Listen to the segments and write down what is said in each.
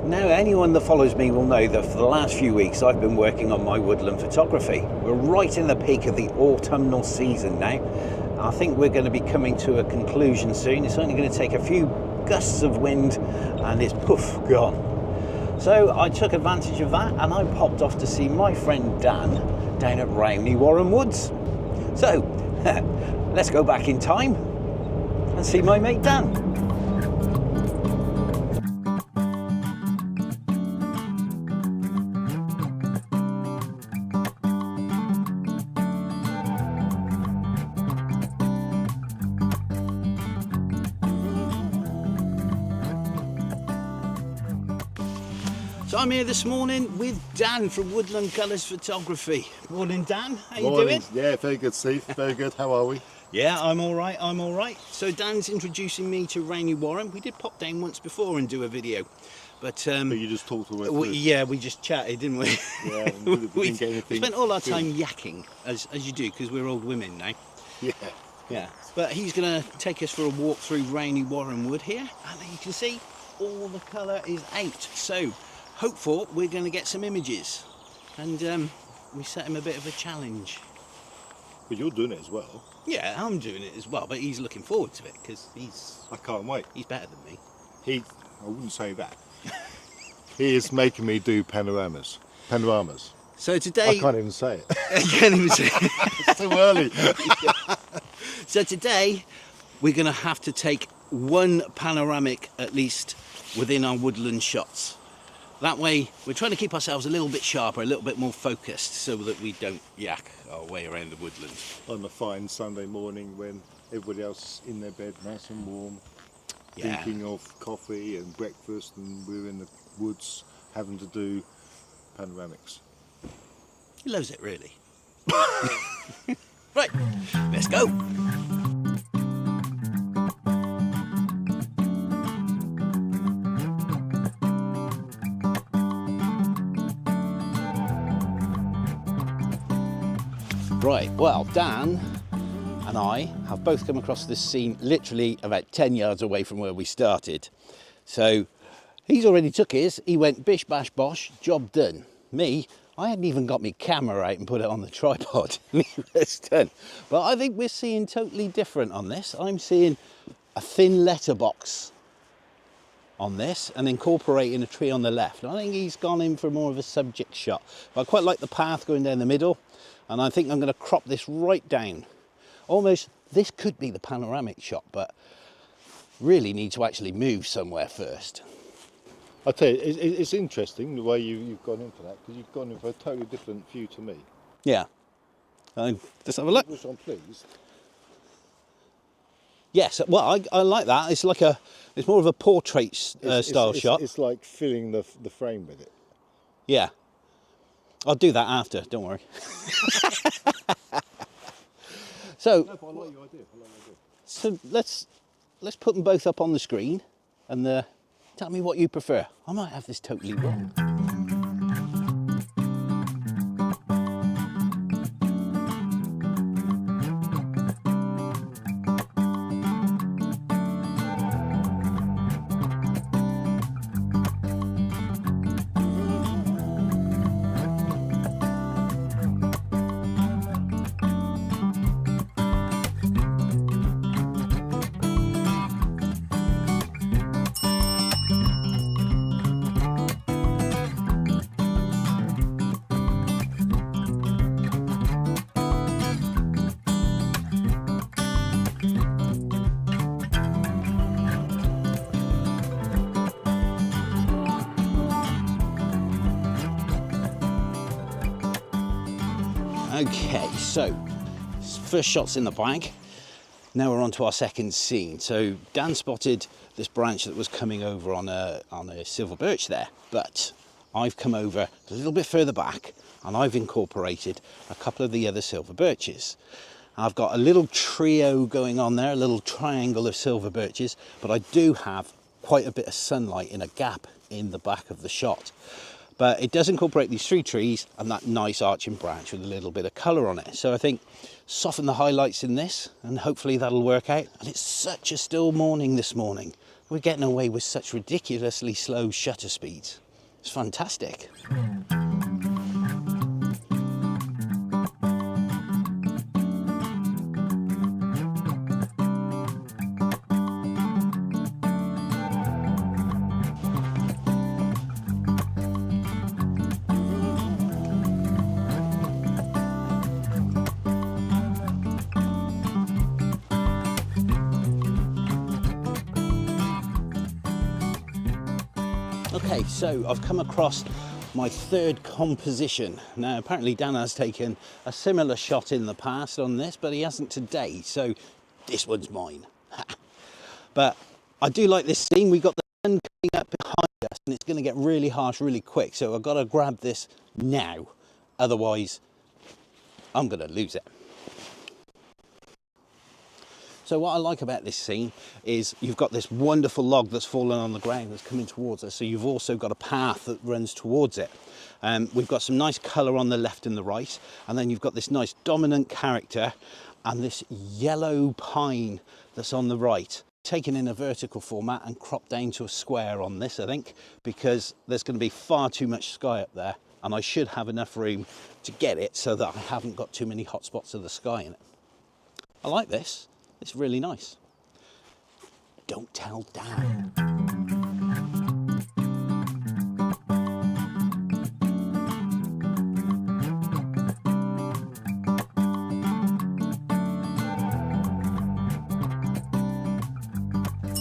Now, anyone that follows me will know that for the last few weeks I've been working on my woodland photography. We're right in the peak of the autumnal season now. I think we're going to be coming to a conclusion soon. It's only going to take a few gusts of wind and it's poof, gone. So I took advantage of that and I popped off to see my friend Dan down at Rowney Warren Woods. So let's go back in time and see my mate Dan. So I'm here this morning with Dan from Woodland Colours Photography. Morning, Dan. How you doing? Yeah, very good, Steve. Very good. How are we? Yeah, I'm all right. I'm all right. So Dan's introducing me to Rowney Warren. We did pop down once before and do a video, but you just talked all the way through. Yeah, we just chatted, didn't we? Yeah, we didn't get anything. We spent all our time yakking, as you do, because we're old women now. Yeah. Yeah. But he's going to take us for a walk through Rowney Warren Wood here, and you can see all the colour is out. So hopeful we're going to get some images, and we set him a bit of a challenge. But you're doing it as well. Yeah, I'm doing it as well, but he's looking forward to it because I can't wait. He's better than me. I wouldn't say that. He is making me do panoramas. So today I can't even say it. I can't even say it. It's too early. So today we're going to have to take one panoramic at least within our woodland shots. That way we're trying to keep ourselves a little bit sharper, a little bit more focused, so that we don't yak our way around the woodland. On a fine Sunday morning when everybody else is in their bed, nice and warm, thinking of coffee and breakfast, and we're in the woods having to do panoramics. He loves it, really. Right, let's go. Right, well, Dan and I have both come across this scene literally about 10 yards away from where we started. So he's already took his, he went bish bash bosh, job done. Me, I hadn't even got my camera out and put it on the tripod. It's done. But I think we're seeing totally different on this. I'm seeing a thin letterbox on this and incorporating a tree on the left. I think he's gone in for more of a subject shot. But I quite like the path going down the middle. And I think I'm going to crop this right down. Almost, this could be the panoramic shot, but really need to actually move somewhere first. I tell you, it's interesting the way you've gone in for that, because you've gone in for a totally different view to me. Yeah. Let's have a look. Which I'm pleased. Yes, well, I like that. It's like it's more of a portrait style shot. It's like filling the frame with it. Yeah. I'll do that after, don't worry. So, No, but I like your idea. So let's put them both up on the screen and tell me what you prefer. I might have this totally wrong. Okay, so first shot's in the bag. Now we're on to our second scene. So Dan spotted this branch that was coming over on a silver birch there, but I've come over a little bit further back and I've incorporated a couple of the other silver birches. I've got a little trio going on there, a little triangle of silver birches, but I do have quite a bit of sunlight in a gap in the back of the shot. But it does incorporate these three trees and that nice arching branch with a little bit of colour on it. So I think soften the highlights in this and hopefully that'll work out. And it's such a still morning this morning. we're getting away with such ridiculously slow shutter speeds. It's fantastic. Okay, so I've come across my third composition. Now, apparently Dan has taken a similar shot in the past on this, but he hasn't today, so this one's mine. But I do like this scene. We've got the sun coming up behind us, and it's going to get really harsh really quick, so I've got to grab this now, otherwise I'm going to lose it. So what I like about this scene is you've got this wonderful log that's fallen on the ground that's coming towards us. So you've also got a path that runs towards it. We've got some nice colour on the left and the right. And then you've got this nice dominant character and this yellow pine that's on the right. Taken in a vertical format and cropped down to a square on this, I think, because there's going to be far too much sky up there. And I should have enough room to get it so that I haven't got too many hot spots of the sky in it. I like this. It's really nice. Don't tell Dan.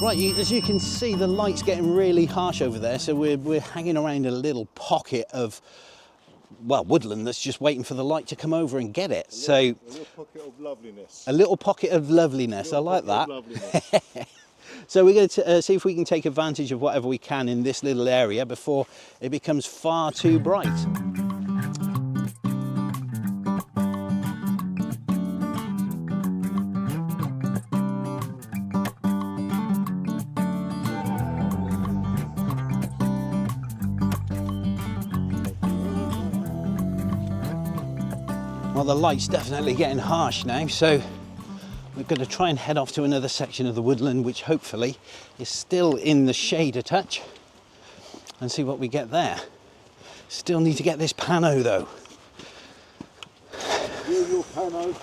Right, as you can see, the light's getting really harsh over there, so we're hanging around a little pocket of, well, woodland that's just waiting for the light to come over and get it. A little pocket of loveliness. A little pocket of loveliness. I like that. So we're going to see if we can take advantage of whatever we can in this little area before it becomes far too bright. Well, the light's definitely getting harsh now, so we're going to try and head off to another section of the woodland, which hopefully is still in the shade a touch, and see what we get there. Still need to get this pano though. Your pano.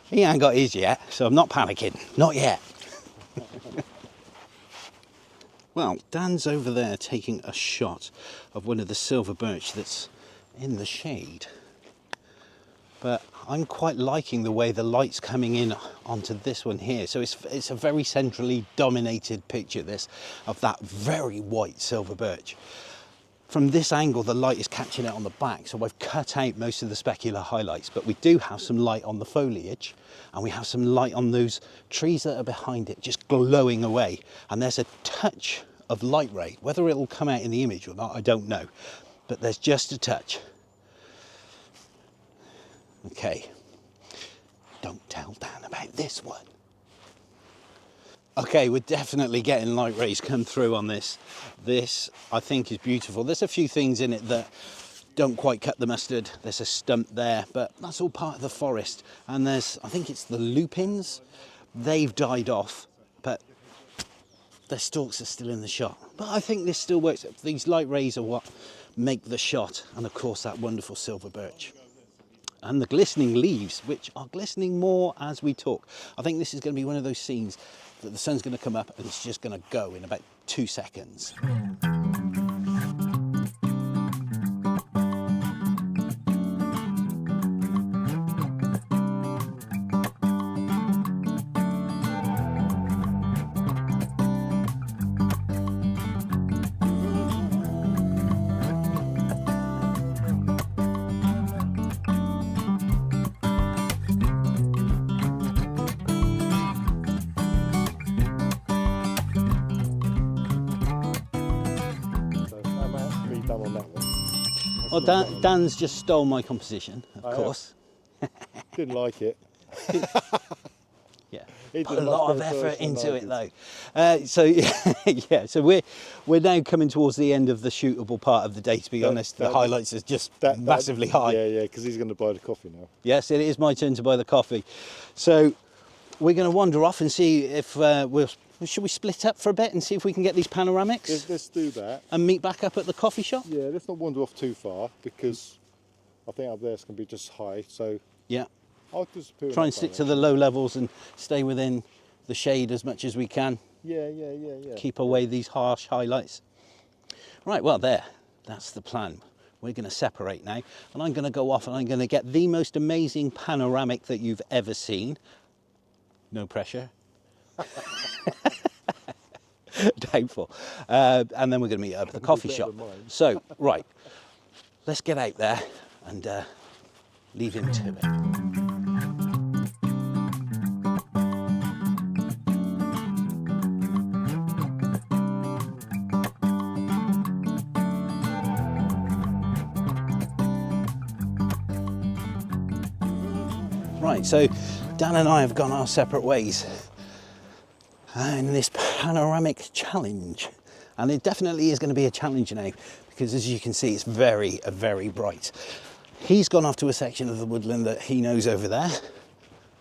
He ain't got his yet, so I'm not panicking. Not yet. Well, Dan's over there taking a shot of one of the silver birch that's in the shade, but I'm quite liking the way the light's coming in onto this one here. So it's a very centrally dominated picture, this, of that very white silver birch. From this angle, the light is catching it on the back, so I've cut out most of the specular highlights, but we do have some light on the foliage, and we have some light on those trees that are behind it, just glowing away. And there's a touch of light ray. Whether it will come out in the image or not, I don't know, but there's just a touch. Okay, don't tell Dan about this one. Okay, we're definitely getting light rays come through on this. This, I think, is beautiful. There's a few things in it that don't quite cut the mustard. There's a stump there, but that's all part of the forest. And there's, I think it's the lupins. They've died off, but their stalks are still in the shot. But I think this still works. These light rays are what make the shot. And of course, that wonderful silver birch. And the glistening leaves, which are glistening more as we talk. I think this is going to be one of those scenes that the sun's going to come up and it's just going to go in about 2 seconds. Well, Dan's just stole my composition, of course. Didn't like it. Yeah, put a lot of effort into it though. So yeah, so we're now coming towards the end of the shootable part of the day. To be honest, the highlights is just massively high. Yeah, because he's going to buy the coffee now. Yes, it is my turn to buy the coffee. So we're going to wander off and see if we'll should we split up for a bit and see if we can get these panoramics? Let's do that. And meet back up at the coffee shop? Yeah, let's not wander off too far because I think up there it's going to be just high. So Yeah. I'll disappear. Try and stick to the low levels and stay within the shade as much as we can. Yeah. Keep away these harsh highlights. Right, well there, that's the plan. We're going to separate now, and I'm going to go off and I'm going to get the most amazing panoramic that you've ever seen. No pressure. Doubtful. And then we're going to meet up at the coffee shop. So, right, let's get out there and leave him to it. Right, so Dan and I have gone our separate ways in this panoramic challenge, and it definitely is going to be a challenge now because, as you can see, it's very bright. He's gone off to a section of the woodland that he knows over there.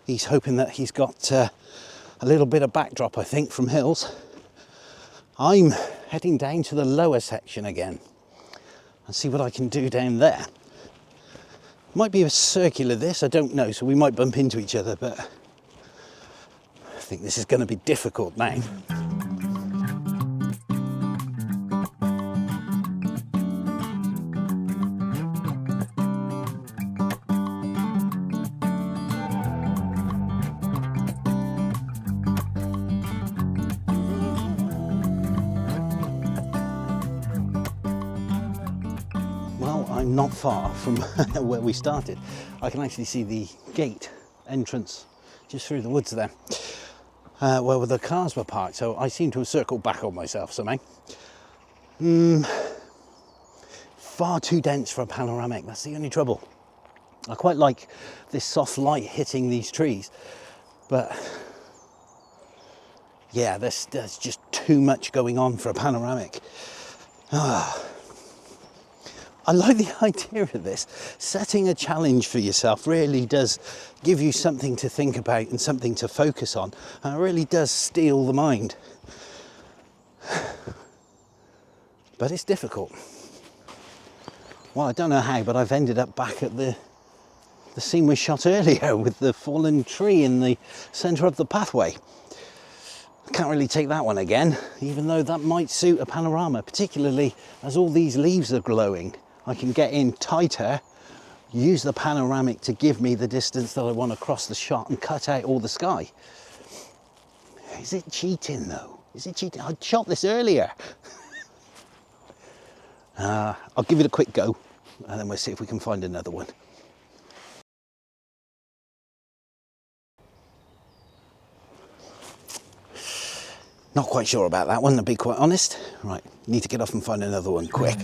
He's hoping that he's got a little bit of backdrop, I think, from hills. I'm heading down to the lower section again and see what I can do down there. Might be a circular this, I don't know, so we might bump into each other, but I think this is going to be difficult now. I'm not far from where we started. I can actually see the gate entrance just through the woods there, where the cars were parked, so I seem to have circled back on myself somehow. Far too dense for a panoramic, that's the only trouble. I quite like this soft light hitting these trees, but yeah, there's just too much going on for a panoramic. I like the idea of this. Setting a challenge for yourself really does give you something to think about and something to focus on, and it really does steel the mind. But it's difficult. Well, I don't know how, but I've ended up back at the scene we shot earlier with the fallen tree in the centre of the pathway. I can't really take that one again, even though that might suit a panorama, particularly as all these leaves are glowing. I can get in tighter, use the panoramic to give me the distance that I want across the shot and cut out all the sky. Is it cheating though? Is it cheating? I shot this earlier. I'll give it a quick go and then we'll see if we can find another one. Not quite sure about that one, to be quite honest. Right, need to get off and find another one quick.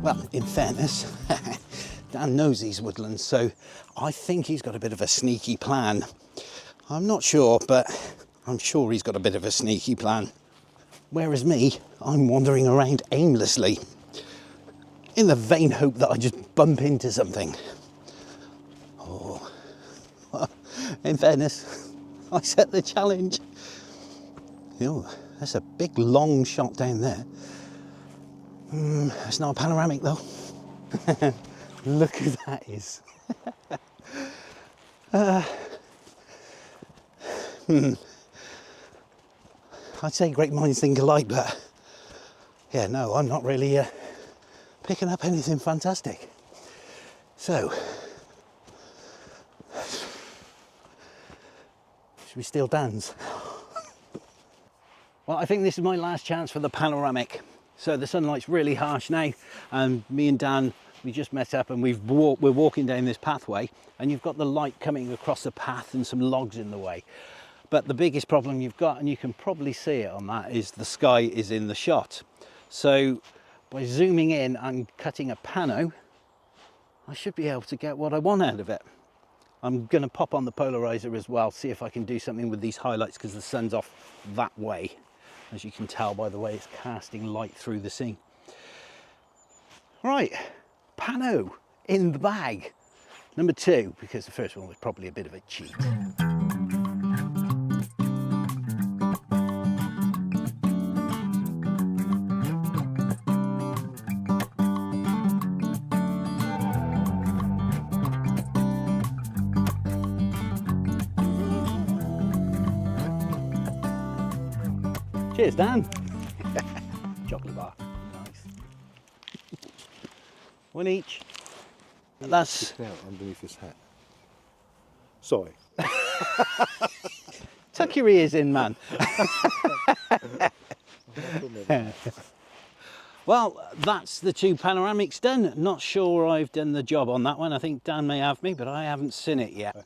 Well, in fairness, Dan knows these woodlands, so I think he's got a bit of a sneaky plan. I'm not sure, but I'm sure he's got a bit of a sneaky plan. Whereas me, I'm wandering around aimlessly, in the vain hope that I just bump into something. Oh, in fairness, I set the challenge. Oh, that's a big long shot down there. It's not a panoramic though. Look who that is. I'd say great minds think alike, but yeah, no, I'm not really picking up anything fantastic. So, should we steal Dan's? Well, I think this is my last chance for the panoramic. So the sunlight's really harsh now, and me and Dan, we just met up and we're walking down this pathway, and you've got the light coming across the path and some logs in the way. But the biggest problem you've got, and you can probably see it on that, is the sky is in the shot. So by zooming in and cutting a pano, I should be able to get what I want out of it. I'm going to pop on the polarizer as well, see if I can do something with these highlights, because the sun's off that way, as you can tell by the way it's casting light through the scene. Right, pano in the bag. Number 2, because the first one was probably a bit of a cheat. Cheers, Dan. Chocolate bar, nice. One each. That's Now underneath this hat. Sorry. tuck your ears in, man. Well, that's the 2 panoramics done. Not sure I've done the job on that one. I think Dan may have me, but I haven't seen it yet.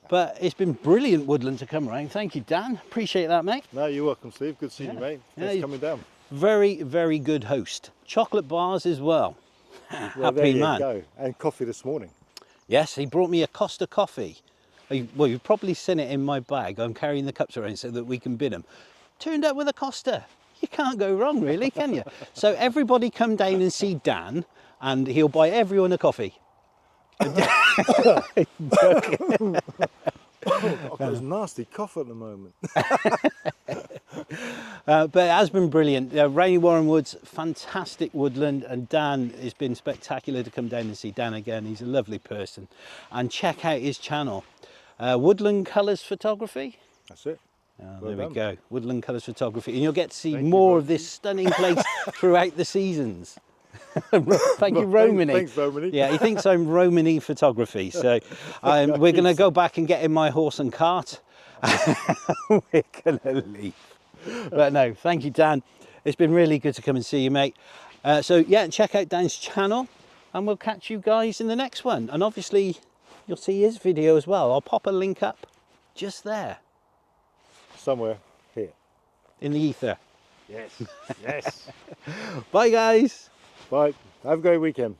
But it's been brilliant, Woodland, to come around. Thank you, Dan. Appreciate that, mate. No, you're welcome, Steve. Good seeing you, mate. Thanks for coming down. Very, very good host. Chocolate bars as well. Well, there Happy you man. go. And coffee this morning. Yes, he brought me a Costa coffee. Well, you've probably seen it in my bag. I'm carrying the cups around so that we can bid them. Turned up with a Costa. You can't go wrong, really, can you? So everybody come down and see Dan, and he'll buy everyone a coffee. I've got this nasty cough at the moment. But it has been brilliant. Rowney Warren Woods, fantastic woodland, and Dan, has been spectacular to come down and see Dan again. He's a lovely person. And check out his channel, Woodland Colours Photography. That's it. There we go, Woodland Colours Photography. And you'll get to see more of this stunning place throughout the seasons. Thank you, Romany. Thanks, Romany. Yeah, he thinks I'm Romany photography. So we're going to go back and get in my horse and cart. We're going to leave. But no, thank you, Dan. It's been really good to come and see you, mate. So yeah, check out Dan's channel, and we'll catch you guys in the next one. And obviously, you'll see his video as well. I'll pop a link up just there. Somewhere here. In the ether. Yes, yes. Bye, guys. Bye. Have a great weekend.